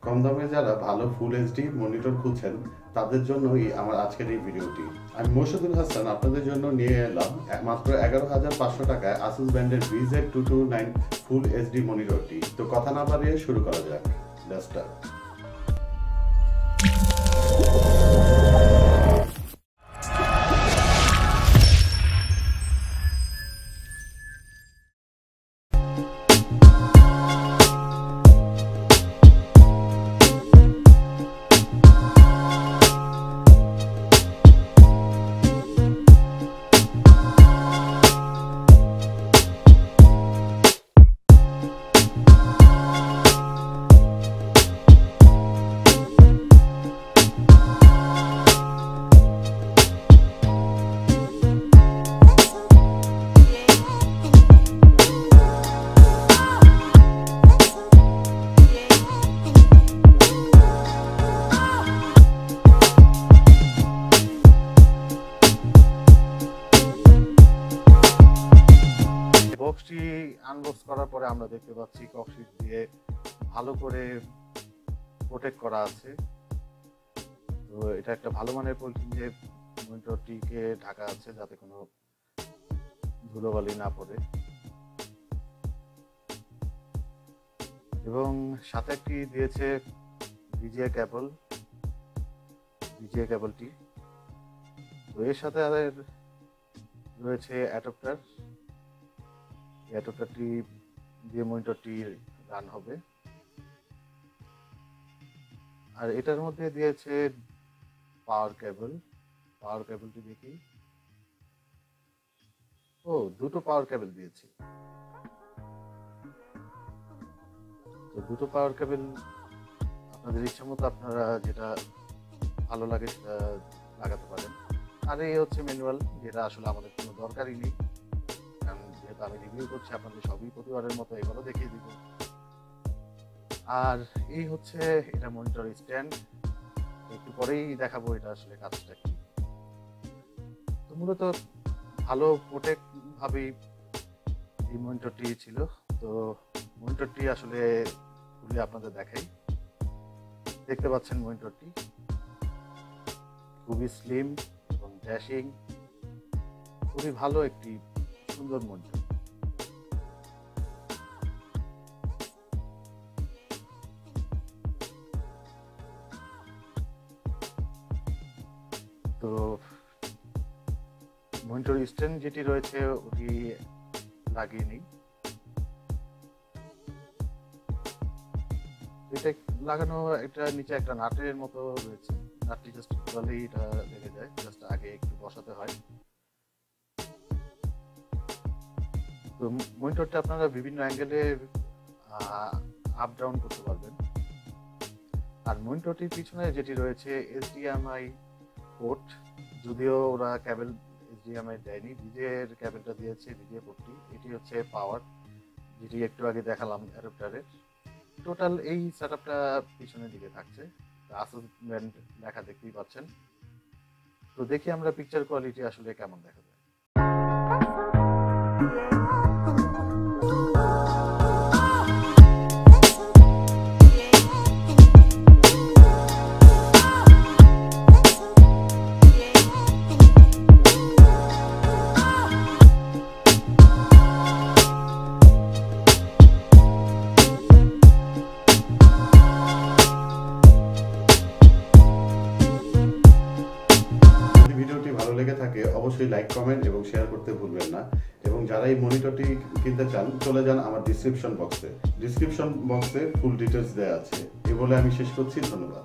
কম দামে যারা ভালো ফুল এইচডি মনিটর খুঁজছেন তাদের জন্যই আমার আজকের এই ভিডিওটি। আমি মোর্শেদুল হাসান আপনাদের জন্য নিয়ে এলাম মাত্র 11,500 টাকায় Asus ব্র্যান্ডের VZ229 ফুল এইচডি মনিটরটি। তো কথা না বাড়িয়ে শুরু করা যাক। Let's start. বক্সটি আনবক্স করার পরে আমরা দেখতে পাচ্ছি ককশিট দিয়ে ভালো করে প্রোটেক্ট করা আছে। তো এটা একটা ভালো মানের পলিথিন দিয়ে মনিটরটিকে ঢাকা আছে যাতে কোনো ধুলোবালি না পড়ে, এবং সাথে একটি দিয়েছে ভিজিএ কেবলটি। তো এর সাথে রয়েছে অ্যাডাপ্টারটি দিয়ে মনিটরটি রান হবে। আর এটার মধ্যে দিয়েছে পাওয়ার কেবলটি দেখি। দুটো পাওয়ার কেবল দিয়েছে। তো দুটো পাওয়ার কেবল আপনাদের ইচ্ছা মতো আপনারা যেটা ভালো লাগে সেটা লাগাতে পারেন। আর এই হচ্ছে ম্যানুয়াল, যেটা আসলে আমাদের কোনো দরকারই নেই, কারণ যেহেতু আমি রিভিউ করছি আপনাদের সবই প্রতিবারের মতো এগুলো দেখিয়ে দিব। আর এই হচ্ছে এটা মনিটর স্ট্যান্ড, একটু পরেই দেখাবো এটা আসলে কাজটা কি। তো মূলত ভালো প্রোটেক্ট ভাবেই এই মনিটরটি ছিল। তো মনিটরটি আসলে খুলে আপনাদের দেখাই। দেখতে পাচ্ছেন মনিটরটি খুবই স্লিম এবং ড্যাশিং, খুবই ভালো একটি সুন্দর মনিটর। তো মনিটর স্ট্যান্ড যেটি রয়েছে ওটি লাগিয়ে নিই। এটা লাগানো, এটা নিচে একটা নাটের মতো রয়েছে, নাটটি জাস্ট খুললেই এটা লেগে যায়, জাস্ট আগে একটু বসাতে হয়। তো মনিটরটা আপনারা বিভিন্ন অ্যাঙ্গেলে আপ ডাউন করতে পারবেন। আর মনিটরটির পিছনে যেটি রয়েছে HDMI পোর্ট, যদিও ওরা কেবল HDMI দেয়নি, ভিজিএর কেবলটা দিয়েছে, ভিজিএ পোর্টটি। এটি হচ্ছে পাওয়ার, যেটি একটু আগে দেখালাম অ্যাডাপ্টারের। টোটাল এই সেটআপটা পিছনের দিকে থাকছে, Asus ব্র্যান্ড লেখা দেখতেই পাচ্ছেন। তো দেখি আমরা পিকচার কোয়ালিটি আসলে কেমন দেখা যায়। ভিডিওটি ভালো লেগে থাকে অবশ্যই লাইক, কমেন্ট এবং শেয়ার করতে ভুলবেন না। এবং যারা এই মনিটরটি কিনতে চান চলে যান আমার ডিসক্রিপশন বক্সে ফুল ডিটেলস দেওয়া আছে। এই বলে আমি শেষ করছি। ধন্যবাদ।